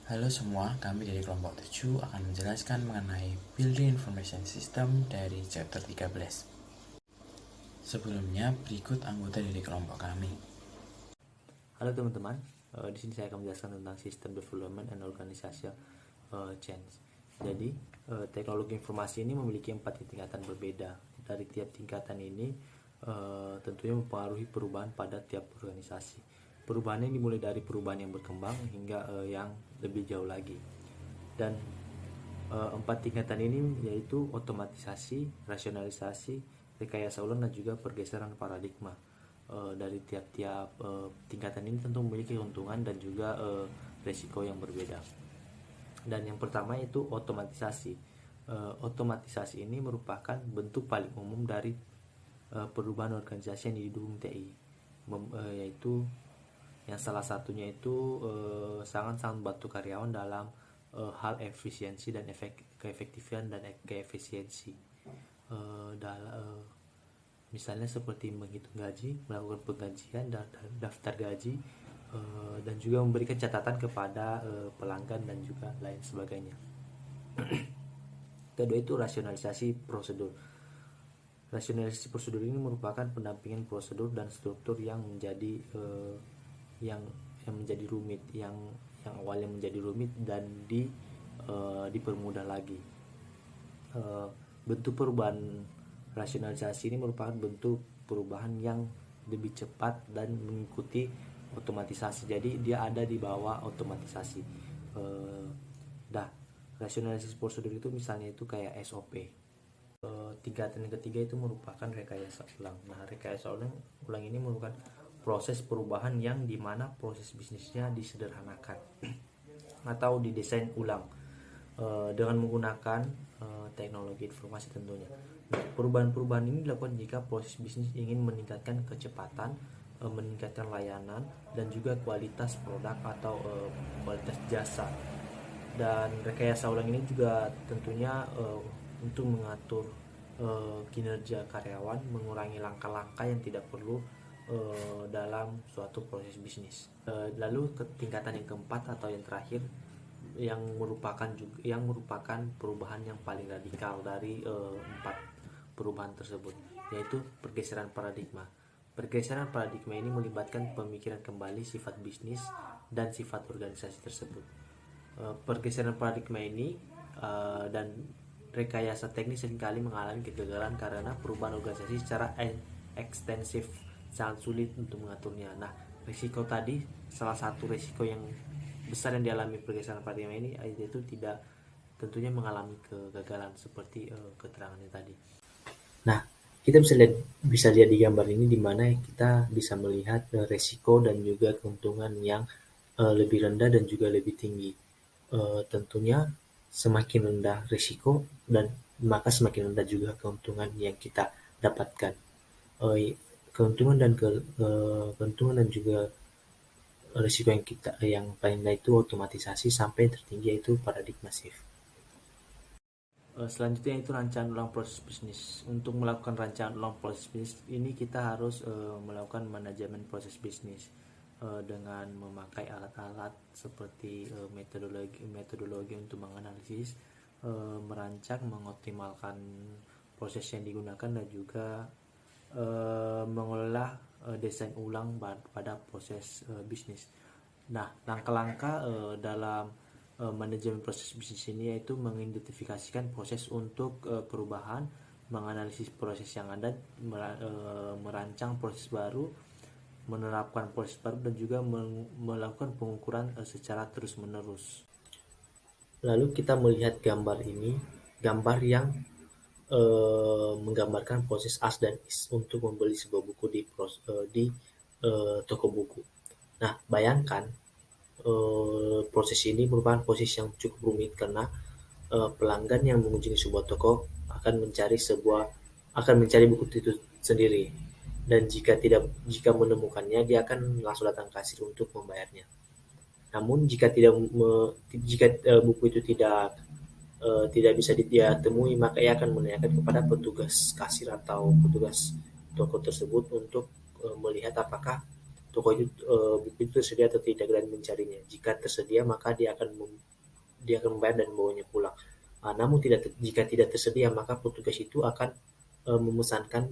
Halo semua, kami dari kelompok 7 akan menjelaskan mengenai Building Information System dari chapter 13. Sebelumnya, berikut anggota dari kelompok kami. Halo teman-teman, di sini saya akan menjelaskan tentang System Development and Organizational Change. Jadi, teknologi informasi ini memiliki 4 tingkatan berbeda. Dari tiap tingkatan ini tentunya mempengaruhi perubahan pada tiap organisasi. Perubahannya dimulai dari perubahan yang berkembang hingga yang lebih jauh lagi. Dan 4 tingkatan ini yaitu otomatisasi, rasionalisasi, rekayasa ulang, dan juga pergeseran paradigma. Dari tiap-tiap tingkatan ini tentu memiliki keuntungan dan juga resiko yang berbeda. Dan yang pertama itu otomatisasi. Otomatisasi ini merupakan bentuk paling umum dari perubahan organisasi yang didukung TI, yaitu yang salah satunya itu sangat-sangat membantu karyawan dalam hal efisiensi dan keefektifan dan keefisiensi. Misalnya seperti menghitung gaji, melakukan penggajian dan daftar gaji, dan juga memberikan catatan kepada pelanggan dan juga lain sebagainya. Kedua itu rasionalisasi prosedur. Rasionalisasi prosedur ini merupakan pendampingan prosedur dan struktur yang menjadi yang menjadi rumit, yang awalnya menjadi rumit dan dipermudah lagi. Bentuk perubahan rasionalisasi ini merupakan bentuk perubahan yang lebih cepat dan mengikuti otomatisasi. Jadi dia ada di bawah otomatisasi. Rasionalisasi prosedur itu misalnya itu kayak SOP. Tingkatan yang ketiga itu merupakan rekayasa ulang. Nah, rekayasa ulang ini merupakan proses perubahan yang dimana proses bisnisnya disederhanakan atau didesain ulang dengan menggunakan teknologi informasi tentunya. Nah, perubahan-perubahan ini dilakukan jika proses bisnis ingin meningkatkan kecepatan, meningkatkan layanan, dan juga kualitas produk atau kualitas jasa. Dan rekayasa ulang ini juga tentunya untuk mengatur kinerja karyawan, mengurangi langkah-langkah yang tidak perlu dalam suatu proses bisnis. Lalu ke tingkatan yang keempat atau yang terakhir yang merupakan perubahan yang paling radikal dari empat perubahan tersebut, yaitu pergeseran paradigma. Pergeseran paradigma ini melibatkan pemikiran kembali sifat bisnis dan sifat organisasi tersebut. Pergeseran paradigma ini dan rekayasa teknis seringkali mengalami kegagalan karena perubahan organisasi secara ekstensif sangat sulit untuk mengaturnya. Nah, risiko tadi, salah satu risiko yang besar yang dialami pergeseran paradigma ini yaitu tidak tentunya mengalami kegagalan seperti keterangannya tadi. Nah, kita bisa lihat di gambar ini di mana kita bisa melihat risiko dan juga keuntungan yang lebih rendah dan juga lebih tinggi. Tentunya semakin rendah risiko dan maka semakin rendah juga keuntungan yang kita dapatkan. Keuntungan dan juga risiko yang paling rendah itu otomatisasi sampai tertinggi yaitu paradigma shift. Selanjutnya itu rancangan ulang proses bisnis. Untuk melakukan rancangan ulang proses bisnis ini kita harus melakukan manajemen proses bisnis dengan memakai alat-alat seperti metodologi untuk menganalisis, merancang, mengoptimalkan proses yang digunakan, dan juga mengelola desain ulang pada proses bisnis. Nah, langkah-langkah dalam manajemen proses bisnis ini yaitu mengidentifikasikan proses untuk perubahan, menganalisis proses yang ada, merancang proses baru, menerapkan proses baru, dan juga melakukan pengukuran secara terus-menerus. Lalu kita melihat gambar ini, gambar yang menggambarkan proses as dan is untuk membeli sebuah buku di toko buku. Nah, bayangkan proses ini merupakan proses yang cukup rumit karena pelanggan yang mengunjungi sebuah toko akan mencari buku itu sendiri, dan jika menemukannya dia akan langsung datang ke kasir untuk membayarnya. Namun jika buku itu tidak bisa dia temui, maka ia akan menanyakan kepada petugas kasir atau petugas toko tersebut untuk melihat apakah buku itu tersedia atau tidak dan mencarinya. Jika tersedia maka dia akan membayar dan membawanya pulang. Namun jika tidak tersedia maka petugas itu akan memesankan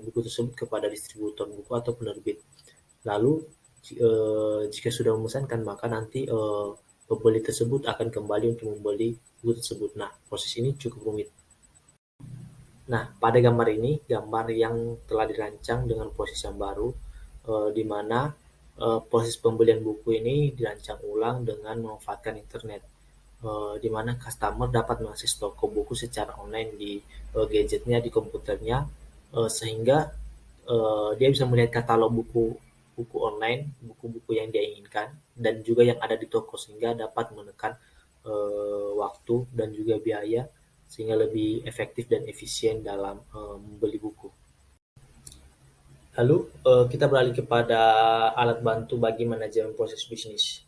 buku tersebut kepada distributor buku atau penerbit. Lalu jika sudah memesankan maka nanti pembeli tersebut akan kembali untuk membeli buku tersebut. Nah, proses ini cukup rumit. Nah, pada gambar ini, gambar yang telah dirancang dengan proses yang baru, di mana proses pembelian buku ini dirancang ulang dengan memanfaatkan internet, di mana customer dapat mengakses toko buku secara online di gadgetnya, di komputernya, sehingga dia bisa melihat katalog buku online, buku-buku yang dia inginkan, dan juga yang ada di toko, sehingga dapat menekan waktu dan juga biaya, sehingga lebih efektif dan efisien dalam membeli buku. Lalu kita beralih kepada alat bantu bagi manajemen proses bisnis.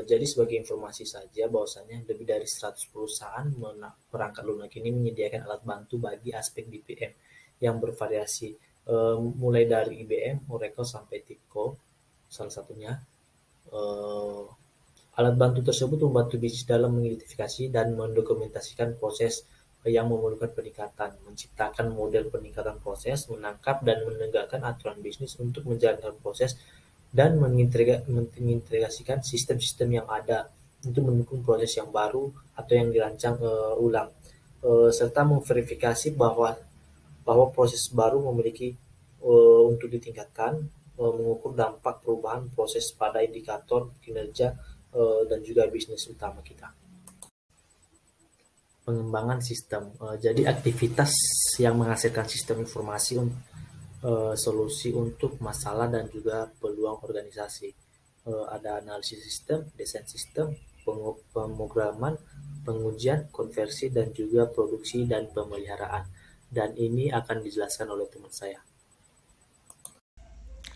Jadi sebagai informasi saja bahwasanya lebih dari 100 perusahaan perangkat lunak ini menyediakan alat bantu bagi aspek BPM yang bervariasi, mulai dari IBM, Oracle sampai TIBCO salah satunya. Alat bantu tersebut membantu bisnis dalam mengidentifikasi dan mendokumentasikan proses yang memerlukan peningkatan, menciptakan model peningkatan proses, menangkap dan menegakkan aturan bisnis untuk menjalankan proses, dan mengintegrasikan sistem-sistem yang ada untuk mendukung proses yang baru atau yang dirancang ulang, serta memverifikasi bahwa proses baru memiliki untuk ditingkatkan, mengukur dampak perubahan proses pada indikator kinerja dan juga bisnis utama kita. Pengembangan sistem, jadi aktivitas yang menghasilkan sistem informasi solusi untuk masalah dan juga peluang organisasi. Ada analisis sistem, desain sistem, pemrograman, pengujian, konversi, dan juga produksi dan pemeliharaan. Dan ini akan dijelaskan oleh teman saya.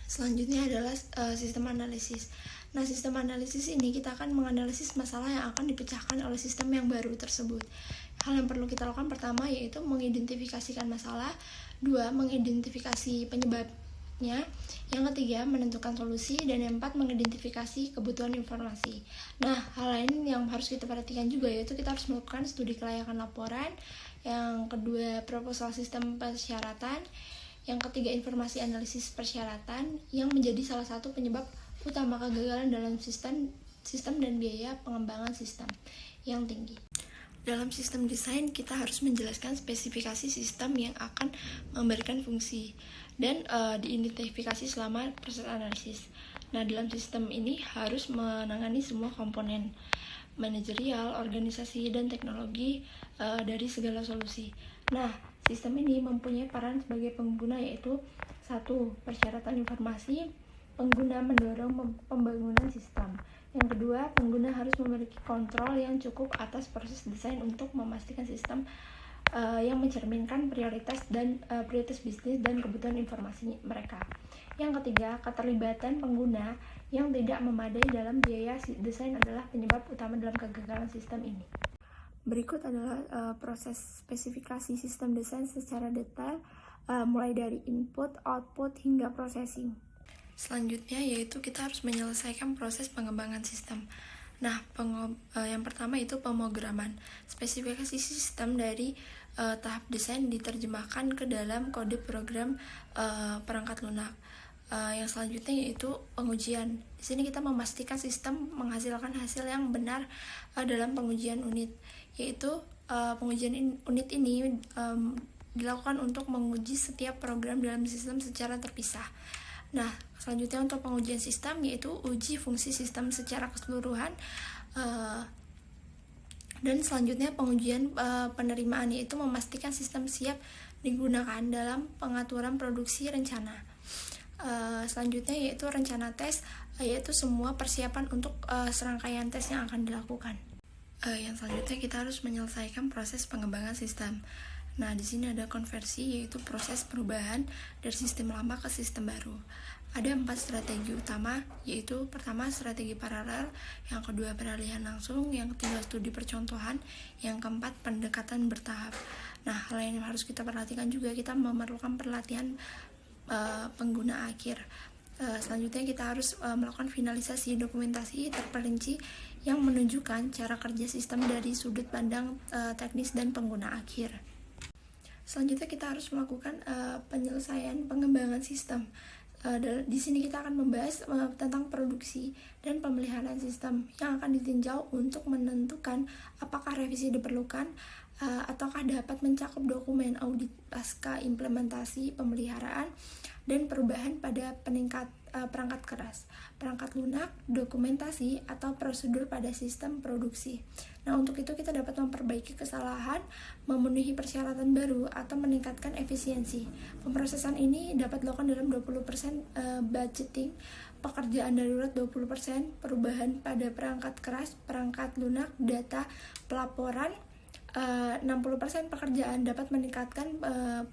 Selanjutnya adalah sistem analisis. Nah, sistem analisis ini kita akan menganalisis masalah yang akan dipecahkan oleh sistem yang baru tersebut. Hal yang perlu kita lakukan pertama yaitu mengidentifikasikan masalah, 2. Mengidentifikasi penyebabnya, yang ketiga menentukan solusi, dan yang 4 mengidentifikasi kebutuhan informasi. Nah, hal lain yang harus kita perhatikan juga yaitu kita harus melakukan studi kelayakan laporan, yang kedua proposal sistem persyaratan, yang ketiga informasi analisis persyaratan yang menjadi salah satu penyebab utama kegagalan dalam sistem dan biaya pengembangan sistem yang tinggi. Dalam sistem desain kita harus menjelaskan spesifikasi sistem yang akan memberikan fungsi dan diidentifikasi selama proses analisis. Nah, dalam sistem ini harus menangani semua komponen manajerial, organisasi, dan teknologi dari segala solusi. Nah, sistem ini mempunyai peran sebagai pengguna yaitu 1. Persyaratan informasi, pengguna mendorong pembangunan sistem. Yang kedua, pengguna harus memiliki kontrol yang cukup atas proses desain untuk memastikan sistem yang mencerminkan prioritas bisnis dan kebutuhan informasi mereka. Yang ketiga, keterlibatan pengguna yang tidak memadai dalam biaya desain adalah penyebab utama dalam kegagalan sistem ini. Berikut adalah proses spesifikasi sistem desain secara detail, mulai dari input, output, hingga processing. Selanjutnya yaitu kita harus menyelesaikan proses pengembangan sistem. Nah, yang pertama itu pemrograman. Spesifikasi sistem dari tahap desain diterjemahkan ke dalam kode program perangkat lunak. Yang selanjutnya yaitu pengujian. Di sini kita memastikan sistem menghasilkan hasil yang benar dalam pengujian unit, yaitu pengujian unit ini dilakukan untuk menguji setiap program dalam sistem secara terpisah. Nah, selanjutnya untuk pengujian sistem yaitu uji fungsi sistem secara keseluruhan, dan selanjutnya pengujian penerimaan yaitu memastikan sistem siap digunakan dalam pengaturan produksi rencana. Selanjutnya yaitu rencana tes, yaitu semua persiapan untuk serangkaian tes yang akan dilakukan. Yang selanjutnya kita harus menyelesaikan proses pengembangan sistem. Nah, di sini ada konversi, yaitu proses perubahan dari sistem lama ke sistem baru. Ada 4 strategi utama, yaitu pertama strategi paralel, yang kedua peralihan langsung, yang ketiga studi percontohan, yang keempat pendekatan bertahap. Nah, hal yang harus kita perhatikan juga, kita memerlukan pelatihan pengguna akhir. Selanjutnya kita harus melakukan finalisasi dokumentasi terperinci yang menunjukkan cara kerja sistem dari sudut pandang teknis dan pengguna akhir. Selanjutnya kita harus melakukan penyelesaian pengembangan sistem. Di sini kita akan membahas tentang produksi dan pemeliharaan sistem yang akan ditinjau untuk menentukan apakah revisi diperlukan ataukah dapat mencakup dokumen audit pasca implementasi pemeliharaan dan perubahan pada perangkat keras, perangkat lunak, dokumentasi, atau prosedur pada sistem produksi. Nah, untuk itu kita dapat memperbaiki kesalahan, memenuhi persyaratan baru, atau meningkatkan efisiensi. Pemrosesan ini dapat dilakukan dalam 20% budgeting, pekerjaan darurat 20%, perubahan pada perangkat keras, perangkat lunak, data, pelaporan, 60% pekerjaan dapat meningkatkan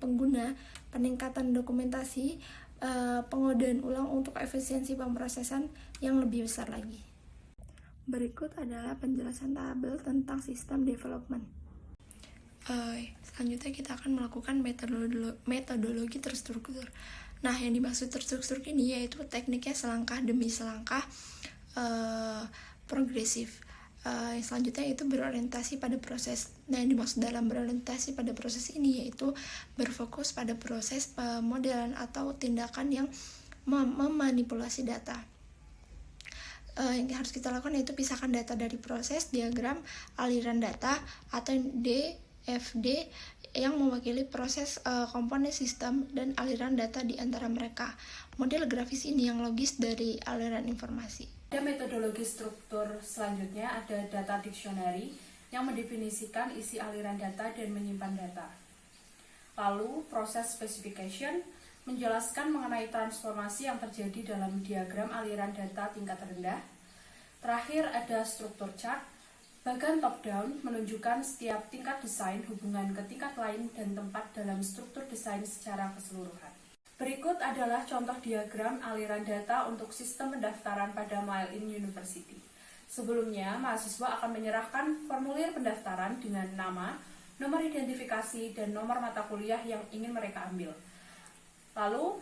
pengguna, peningkatan dokumentasi, pengodaan ulang untuk efisiensi pemrosesan yang lebih besar lagi. Berikut adalah penjelasan tabel tentang sistem development. Selanjutnya kita akan melakukan metodologi terstruktur. Nah, yang dimaksud terstruktur ini yaitu tekniknya selangkah demi selangkah progresif. Yang selanjutnya itu berorientasi pada proses. Nah, yang dimaksud dalam berorientasi pada proses ini yaitu berfokus pada proses pemodelan atau tindakan yang memanipulasi data. Yang harus kita lakukan yaitu pisahkan data dari proses, diagram, aliran data, atau DFD yang mewakili proses komponen sistem dan aliran data di antara mereka. Model grafis ini yang logis dari aliran informasi. Pada metodologi struktur selanjutnya ada data dictionary yang mendefinisikan isi aliran data dan menyimpan data. Lalu proses specification menjelaskan mengenai transformasi yang terjadi dalam diagram aliran data tingkat rendah. Terakhir ada struktur chart. Bagian top down menunjukkan setiap tingkat desain hubungan ke tingkat lain dan tempat dalam struktur desain secara keseluruhan. Berikut adalah contoh diagram aliran data untuk sistem pendaftaran pada Mile-In University. Sebelumnya, mahasiswa akan menyerahkan formulir pendaftaran dengan nama, nomor identifikasi, dan nomor mata kuliah yang ingin mereka ambil. Lalu,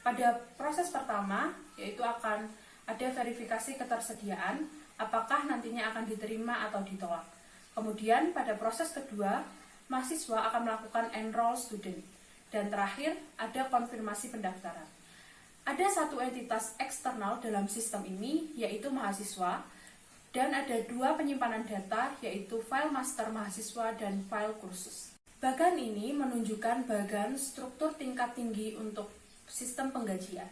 pada proses pertama, yaitu akan ada verifikasi ketersediaan, apakah nantinya akan diterima atau ditolak. Kemudian, pada proses kedua, mahasiswa akan melakukan enroll student. Dan terakhir, ada konfirmasi pendaftaran. Ada satu entitas eksternal dalam sistem ini, yaitu mahasiswa, dan ada dua penyimpanan data, yaitu file master mahasiswa dan file kursus. Bagan ini menunjukkan bagan struktur tingkat tinggi untuk sistem penggajian.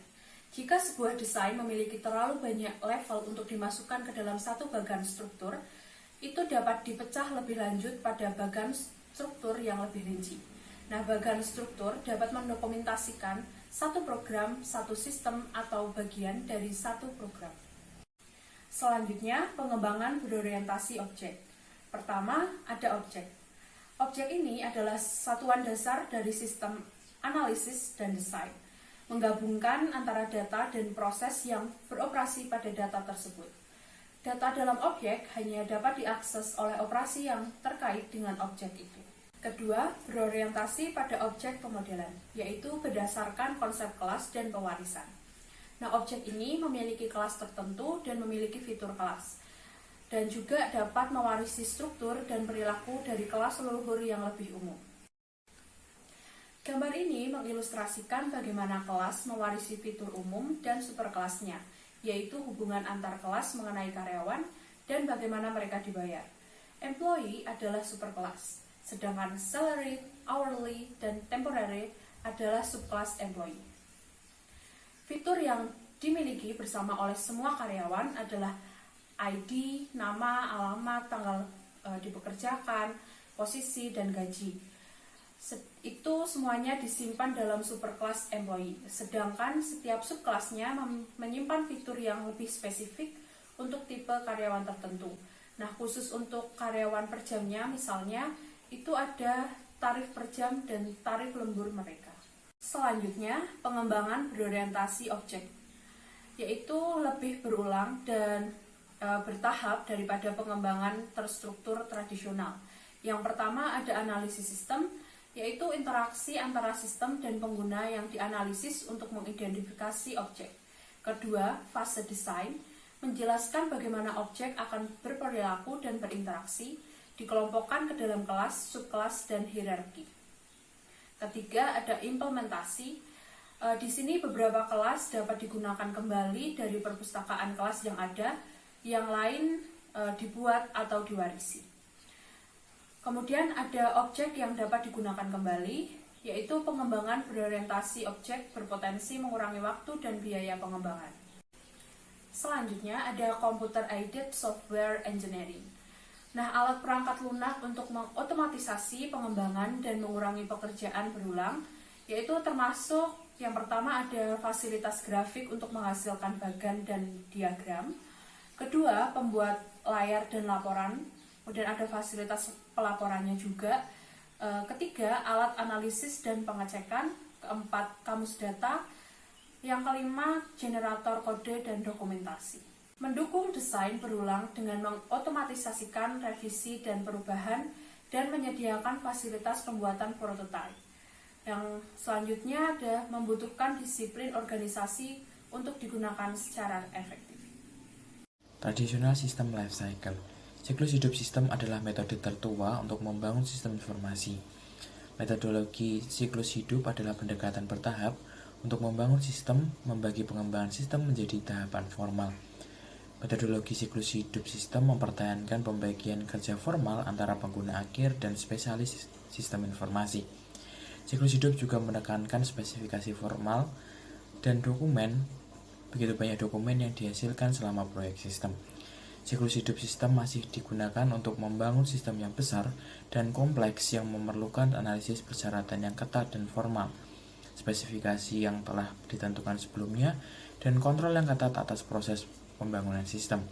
Jika sebuah desain memiliki terlalu banyak level untuk dimasukkan ke dalam satu bagan struktur, itu dapat dipecah lebih lanjut pada bagan struktur yang lebih rinci. Nah, bagan struktur dapat mendokumentasikan satu program, satu sistem, atau bagian dari satu program. Selanjutnya, pengembangan berorientasi objek. Pertama, ada objek. Objek ini adalah satuan dasar dari sistem analisis dan desain, menggabungkan antara data dan proses yang beroperasi pada data tersebut. Data dalam objek hanya dapat diakses oleh operasi yang terkait dengan objek itu. Kedua, berorientasi pada objek pemodelan, yaitu berdasarkan konsep kelas dan pewarisan. Nah, objek ini memiliki kelas tertentu dan memiliki fitur kelas, dan juga dapat mewarisi struktur dan perilaku dari kelas leluhur yang lebih umum. Gambar ini mengilustrasikan bagaimana kelas mewarisi fitur umum dan superkelasnya, yaitu hubungan antar kelas mengenai karyawan dan bagaimana mereka dibayar. Employee adalah superkelas, sedangkan salary, hourly, dan temporary adalah subkelas employee. Fitur yang dimiliki bersama oleh semua karyawan adalah ID, nama, alamat, tanggal dipekerjakan, posisi, dan gaji. Itu semuanya disimpan dalam superkelas employee, sedangkan setiap subkelasnya menyimpan fitur yang lebih spesifik untuk tipe karyawan tertentu. Nah, khusus untuk karyawan per jamnya misalnya, itu ada tarif per jam dan tarif lembur mereka. Selanjutnya, pengembangan berorientasi objek, yaitu lebih berulang dan bertahap daripada pengembangan terstruktur tradisional. Yang pertama ada analisis sistem, yaitu interaksi antara sistem dan pengguna yang dianalisis untuk mengidentifikasi objek. Kedua, fase desain menjelaskan bagaimana objek akan berperilaku dan berinteraksi, dikelompokkan ke dalam kelas, subkelas, dan hierarki. Ketiga, ada implementasi. Di sini beberapa kelas dapat digunakan kembali dari perpustakaan kelas yang ada, yang lain dibuat atau diwarisi. Kemudian ada objek yang dapat digunakan kembali, yaitu pengembangan berorientasi objek berpotensi mengurangi waktu dan biaya pengembangan. Selanjutnya ada computer aided software engineering. Nah, alat perangkat lunak untuk mengotomatisasi pengembangan dan mengurangi pekerjaan berulang, yaitu termasuk yang pertama ada fasilitas grafik untuk menghasilkan bagan dan diagram. Kedua, pembuat layar dan laporan. Kemudian ada fasilitas pelaporannya juga. Ketiga, alat analisis dan pengecekan. Keempat, kamus data. Yang kelima, generator kode dan dokumentasi. Mendukung desain berulang dengan mengotomatisasikan revisi dan perubahan dan menyediakan fasilitas pembuatan prototipe. Yang selanjutnya ada membutuhkan disiplin organisasi untuk digunakan secara efektif. Tradisional sistem life cycle. Siklus hidup sistem adalah metode tertua untuk membangun sistem informasi. Metodologi siklus hidup adalah pendekatan bertahap untuk membangun sistem, membagi pengembangan sistem menjadi tahapan formal. Metodologi siklus hidup sistem mempertahankan pembagian kerja formal antara pengguna akhir dan spesialis sistem informasi. Siklus hidup juga menekankan spesifikasi formal dan dokumen, begitu banyak dokumen yang dihasilkan selama proyek sistem. Siklus hidup sistem masih digunakan untuk membangun sistem yang besar dan kompleks yang memerlukan analisis persyaratan yang ketat dan formal, spesifikasi yang telah ditentukan sebelumnya, dan kontrol yang ketat atas proses pembangunan sistem.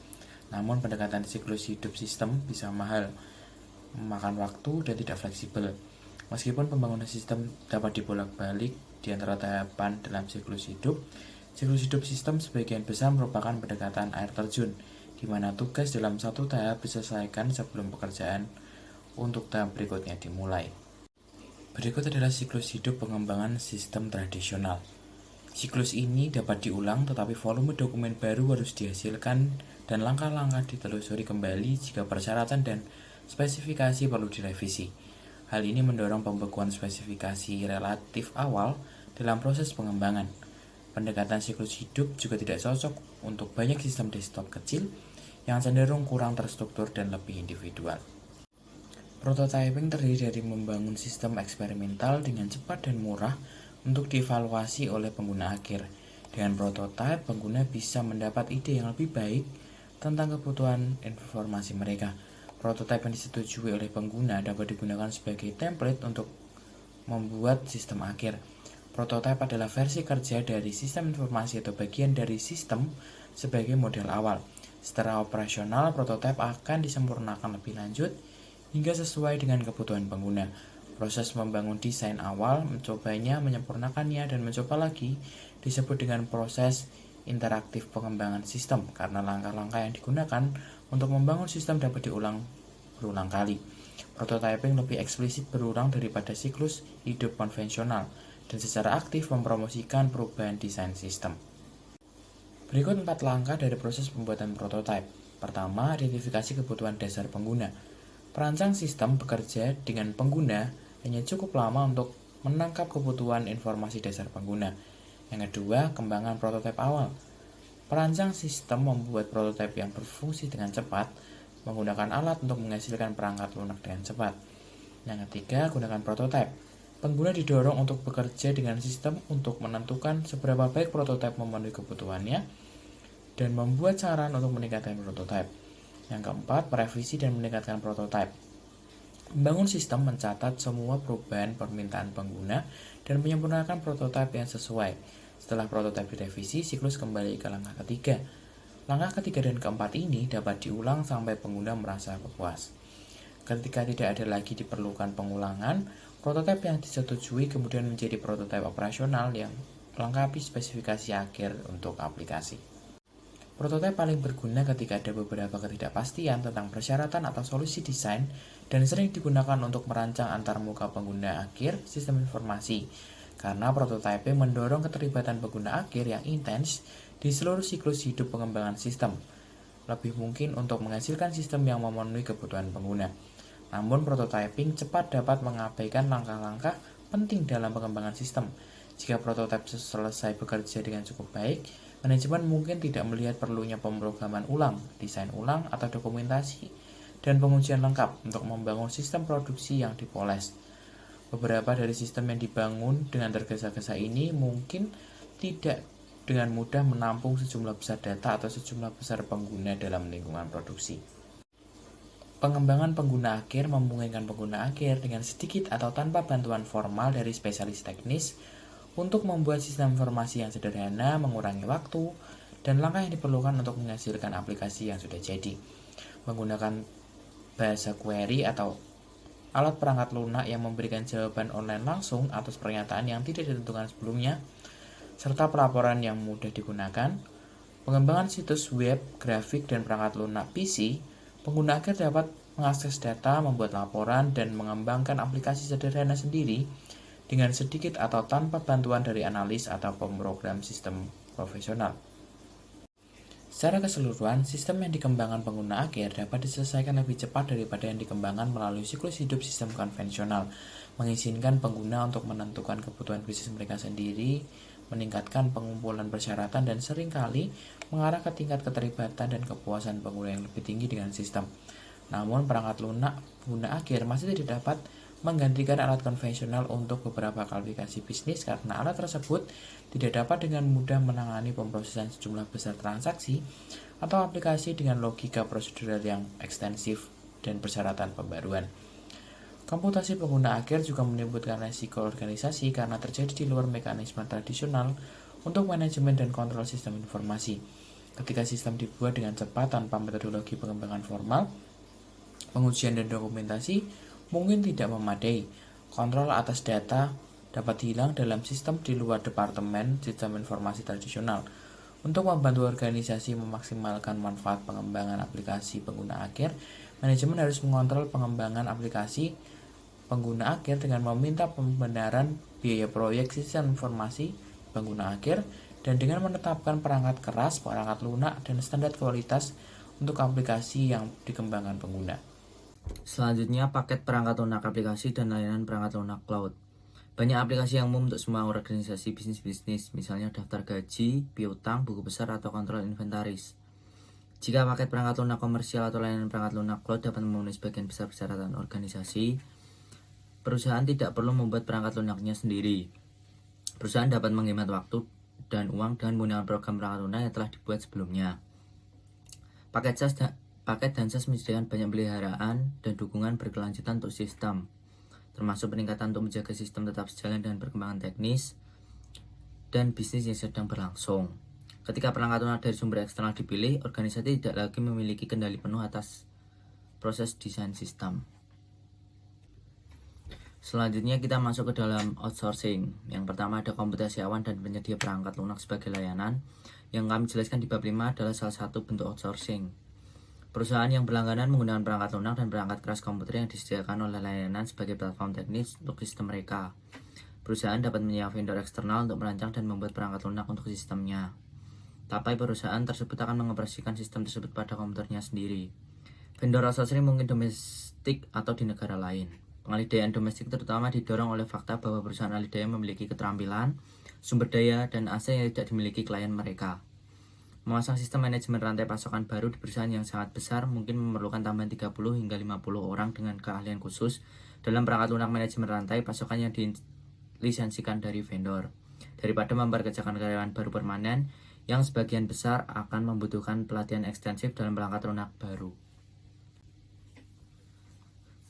Namun pendekatan siklus hidup sistem bisa mahal, memakan waktu, dan tidak fleksibel. Meskipun pembangunan sistem dapat dibolak-balik di antara tahapan dalam siklus hidup sistem sebagian besar merupakan pendekatan air terjun, di mana tugas dalam satu tahap diselesaikan sebelum pekerjaan untuk tahap berikutnya dimulai. Berikut adalah siklus hidup pengembangan sistem tradisional. Siklus ini dapat diulang, tetapi volume dokumen baru harus dihasilkan dan langkah-langkah ditelusuri kembali jika persyaratan dan spesifikasi perlu direvisi. Hal ini mendorong pembekuan spesifikasi relatif awal dalam proses pengembangan. Pendekatan siklus hidup juga tidak cocok untuk banyak sistem desktop kecil yang cenderung kurang terstruktur dan lebih individual. Prototyping terdiri dari membangun sistem eksperimental dengan cepat dan murah untuk dievaluasi oleh pengguna akhir. Dengan prototipe, pengguna bisa mendapat ide yang lebih baik tentang kebutuhan informasi mereka. Prototipe yang disetujui oleh pengguna dapat digunakan sebagai template untuk membuat sistem akhir. Prototipe adalah versi kerja dari sistem informasi atau bagian dari sistem sebagai model awal. Secara operasional, prototipe akan disempurnakan lebih lanjut hingga sesuai dengan kebutuhan pengguna. Proses membangun desain awal, mencobanya, menyempurnakannya, dan mencoba lagi disebut dengan proses interaktif pengembangan sistem karena langkah-langkah yang digunakan untuk membangun sistem dapat diulang berulang kali. Prototyping lebih eksplisit berulang daripada siklus hidup konvensional dan secara aktif mempromosikan perubahan desain sistem. Berikut 4 langkah dari proses pembuatan prototipe. Pertama, identifikasi kebutuhan dasar pengguna. Perancang sistem bekerja dengan pengguna hanya cukup lama untuk menangkap kebutuhan informasi dasar pengguna. Yang kedua, kembangan prototipe awal. Perancang sistem membuat prototipe yang berfungsi dengan cepat, menggunakan alat untuk menghasilkan perangkat lunak dengan cepat. Yang ketiga, gunakan prototipe. Pengguna didorong untuk bekerja dengan sistem untuk menentukan seberapa baik prototipe memenuhi kebutuhannya dan membuat saran untuk meningkatkan prototipe. Yang keempat, merevisi dan meningkatkan prototipe. Membangun sistem mencatat semua perubahan permintaan pengguna dan menyempurnakan prototipe yang sesuai. Setelah prototipe direvisi, siklus kembali ke langkah ketiga. Langkah ketiga dan keempat ini dapat diulang sampai pengguna merasa puas. Ketika tidak ada lagi diperlukan pengulangan, prototipe yang disetujui kemudian menjadi prototipe operasional yang melengkapi spesifikasi akhir untuk aplikasi. Prototipe paling berguna ketika ada beberapa ketidakpastian tentang persyaratan atau solusi desain dan sering digunakan untuk merancang antarmuka pengguna akhir sistem informasi. Karena prototipe mendorong keterlibatan pengguna akhir yang intens di seluruh siklus hidup pengembangan sistem. Lebih mungkin untuk menghasilkan sistem yang memenuhi kebutuhan pengguna. Namun prototyping cepat dapat mengabaikan langkah-langkah penting dalam pengembangan sistem. Jika prototipe selesai bekerja dengan cukup baik, manajemen mungkin tidak melihat perlunya pemrograman ulang, desain ulang, atau dokumentasi, dan pengujian lengkap untuk membangun sistem produksi yang dipoles. Beberapa dari sistem yang dibangun dengan tergesa-gesa ini mungkin tidak dengan mudah menampung sejumlah besar data atau sejumlah besar pengguna dalam lingkungan produksi. Pengembangan pengguna akhir memungkinkan pengguna akhir dengan sedikit atau tanpa bantuan formal dari spesialis teknis untuk membuat sistem informasi yang sederhana, mengurangi waktu, dan langkah yang diperlukan untuk menghasilkan aplikasi yang sudah jadi. Menggunakan bahasa query atau alat perangkat lunak yang memberikan jawaban online langsung atas pernyataan yang tidak ditentukan sebelumnya, serta pelaporan yang mudah digunakan, pengembangan situs web, grafik, dan perangkat lunak PC, pengguna akhir dapat mengakses data, membuat laporan, dan mengembangkan aplikasi sederhana sendiri dengan sedikit atau tanpa bantuan dari analis atau pemrogram sistem profesional. Secara keseluruhan, sistem yang dikembangkan pengguna akhir dapat diselesaikan lebih cepat daripada yang dikembangkan melalui siklus hidup sistem konvensional, mengizinkan pengguna untuk menentukan kebutuhan bisnis mereka sendiri, meningkatkan pengumpulan persyaratan, dan seringkali mengarah ke tingkat keterlibatan dan kepuasan pengguna yang lebih tinggi dengan sistem. Namun, perangkat lunak pengguna akhir masih tidak dapat menggantikan alat konvensional untuk beberapa aplikasi bisnis karena alat tersebut tidak dapat dengan mudah menangani pemrosesan sejumlah besar transaksi atau aplikasi dengan logika prosedural yang ekstensif dan persyaratan pembaruan. Komputasi pengguna akhir juga menimbulkan resiko organisasi karena terjadi di luar mekanisme tradisional untuk manajemen dan kontrol sistem informasi. Ketika sistem dibuat dengan cepat tanpa metodologi pengembangan formal, pengujian dan dokumentasi mungkin tidak memadai. Kontrol atas data dapat hilang dalam sistem di luar departemen sistem informasi tradisional. Untuk membantu organisasi memaksimalkan manfaat pengembangan aplikasi pengguna akhir, manajemen harus mengontrol pengembangan aplikasi pengguna akhir dengan meminta pembenaran biaya proyek sistem informasi pengguna akhir dan dengan menetapkan perangkat keras, perangkat lunak, dan standar kualitas untuk aplikasi yang dikembangkan pengguna. Selanjutnya, paket perangkat lunak aplikasi dan layanan perangkat lunak cloud. Banyak aplikasi yang umum untuk semua organisasi bisnis, misalnya daftar gaji, piutang, buku besar, atau kontrol inventaris. Jika paket perangkat lunak komersial atau layanan perangkat lunak cloud dapat memenuhi sebagian besar persyaratan organisasi, perusahaan tidak perlu membuat perangkat lunaknya sendiri. Perusahaan dapat menghemat waktu dan uang dengan menggunakan program perangkat lunak yang telah dibuat sebelumnya. Paket dan SaaS menyediakan banyak pemeliharaan dan dukungan berkelanjutan untuk sistem, termasuk peningkatan untuk menjaga sistem tetap sejalan dengan perkembangan teknis dan bisnis yang sedang berlangsung. Ketika perangkat lunak dari sumber eksternal dipilih, organisasi tidak lagi memiliki kendali penuh atas proses desain sistem. Selanjutnya kita masuk ke dalam outsourcing. Yang pertama ada komputasi awan dan penyedia perangkat lunak sebagai layanan. Yang kami jelaskan di bab 5 adalah salah satu bentuk outsourcing. Perusahaan yang berlangganan menggunakan perangkat lunak dan perangkat keras komputer yang disediakan oleh layanan sebagai platform teknis untuk sistem mereka. Perusahaan dapat menyewa vendor eksternal untuk merancang dan membuat perangkat lunak untuk sistemnya. Tapi perusahaan tersebut akan mengoperasikan sistem tersebut pada komputernya sendiri. Vendor outsourcing mungkin domestik atau di negara lain. Pengalih domestik terutama didorong oleh fakta bahwa perusahaan alih daya memiliki keterampilan, sumber daya, dan aset yang tidak dimiliki klien mereka. Memasang sistem manajemen rantai pasokan baru di perusahaan yang sangat besar mungkin memerlukan tambahan 30 hingga 50 orang dengan keahlian khusus dalam perangkat lunak manajemen rantai pasokan yang dilisensikan dari vendor, daripada memperkerjakan karyawan baru permanen yang sebagian besar akan membutuhkan pelatihan ekstensif dalam perangkat lunak baru.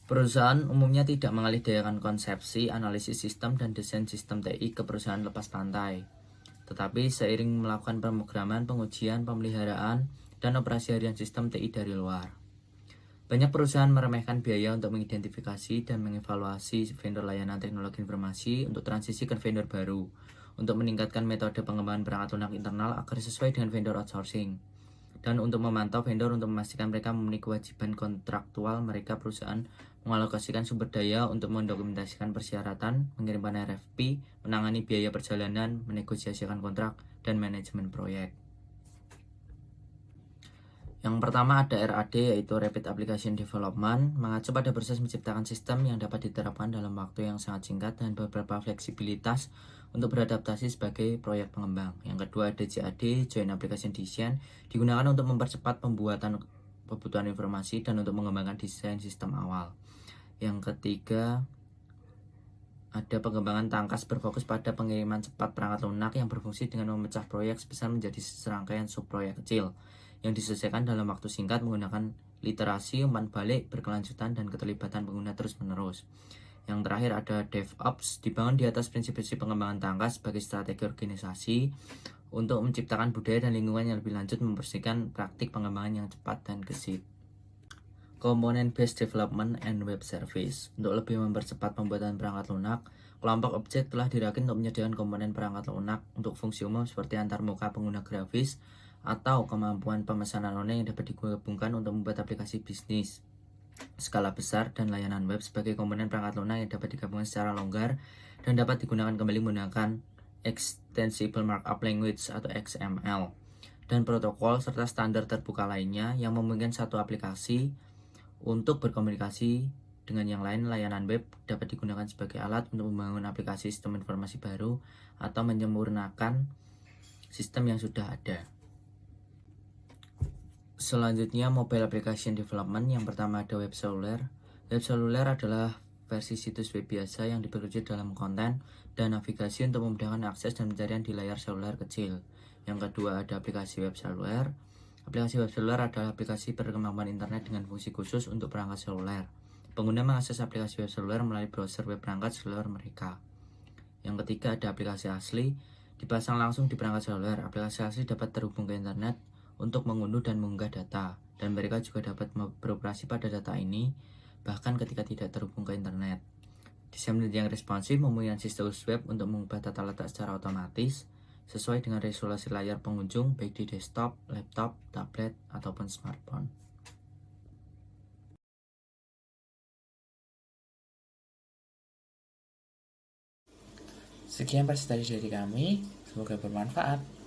Perusahaan umumnya tidak mengalihdayakan konsepsi, analisis sistem, dan desain sistem TI ke perusahaan lepas pantai. Tetapi seiring melakukan pemrograman, pengujian, pemeliharaan, dan operasi harian sistem TI dari luar. Banyak perusahaan meremehkan biaya untuk mengidentifikasi dan mengevaluasi vendor layanan teknologi informasi untuk transisi ke vendor baru, untuk meningkatkan metode pengembangan perangkat lunak internal agar sesuai dengan vendor outsourcing, dan untuk memantau vendor untuk memastikan mereka memenuhi kewajiban kontraktual mereka. Perusahaan mengalokasikan sumber daya untuk mendokumentasikan persyaratan, mengirimkan RFP, menangani biaya perjalanan, menegosiasikan kontrak, dan manajemen proyek. Yang pertama ada RAD, yaitu Rapid Application Development, mengacu pada proses menciptakan sistem yang dapat diterapkan dalam waktu yang sangat singkat dan beberapa fleksibilitas untuk beradaptasi sebagai proyek pengembang. Yang kedua ada JAD, Joint Application Design, digunakan untuk mempercepat pembuatan kebutuhan informasi dan untuk mengembangkan desain sistem awal. Yang ketiga ada pengembangan tangkas berfokus pada pengiriman cepat perangkat lunak yang berfungsi dengan memecah proyek sebesar menjadi serangkaian subproyek kecil yang diselesaikan dalam waktu singkat menggunakan literasi, umpan balik, berkelanjutan, dan keterlibatan pengguna terus-menerus. Yang terakhir ada DevOps, dibangun di atas prinsip-prinsip pengembangan tangkas sebagai strategi organisasi untuk menciptakan budaya dan lingkungan yang lebih lanjut, membersihkan praktik pengembangan yang cepat dan gesit. Component Based Development and Web Service. Untuk lebih mempercepat pembuatan perangkat lunak, kelompok objek telah dirakit untuk menyediakan komponen perangkat lunak untuk fungsi umum seperti antarmuka pengguna grafis atau kemampuan pemesanan online yang dapat digabungkan untuk membuat aplikasi bisnis skala besar dan layanan web sebagai komponen perangkat lunak yang dapat digabungkan secara longgar dan dapat digunakan kembali menggunakan Extensible Markup Language atau XML dan protokol serta standar terbuka lainnya yang memungkinkan satu aplikasi untuk berkomunikasi dengan yang lain. Layanan web dapat digunakan sebagai alat untuk membangun aplikasi sistem informasi baru atau menyempurnakan sistem yang sudah ada. Selanjutnya Mobile Application Development. Yang pertama ada web seluler. Web seluler adalah versi situs web biasa yang diperwujud dalam konten dan navigasi untuk memudahkan akses dan pencarian di layar seluler kecil. Yang kedua ada aplikasi web seluler. Aplikasi web seluler adalah aplikasi berkemampuan internet dengan fungsi khusus untuk perangkat seluler. Pengguna mengakses aplikasi web seluler melalui browser web perangkat seluler mereka. Yang ketiga ada aplikasi asli. Dipasang langsung di perangkat seluler. Aplikasi asli dapat terhubung ke internet untuk mengunduh dan mengunggah data, dan mereka juga dapat beroperasi pada data ini bahkan ketika tidak terhubung ke internet. Desain yang responsif memungkinkan sistem web untuk mengubah tata letak secara otomatis sesuai dengan resolusi layar pengunjung baik di desktop, laptop, tablet, ataupun smartphone. Sekian presentasi dari kami, semoga bermanfaat.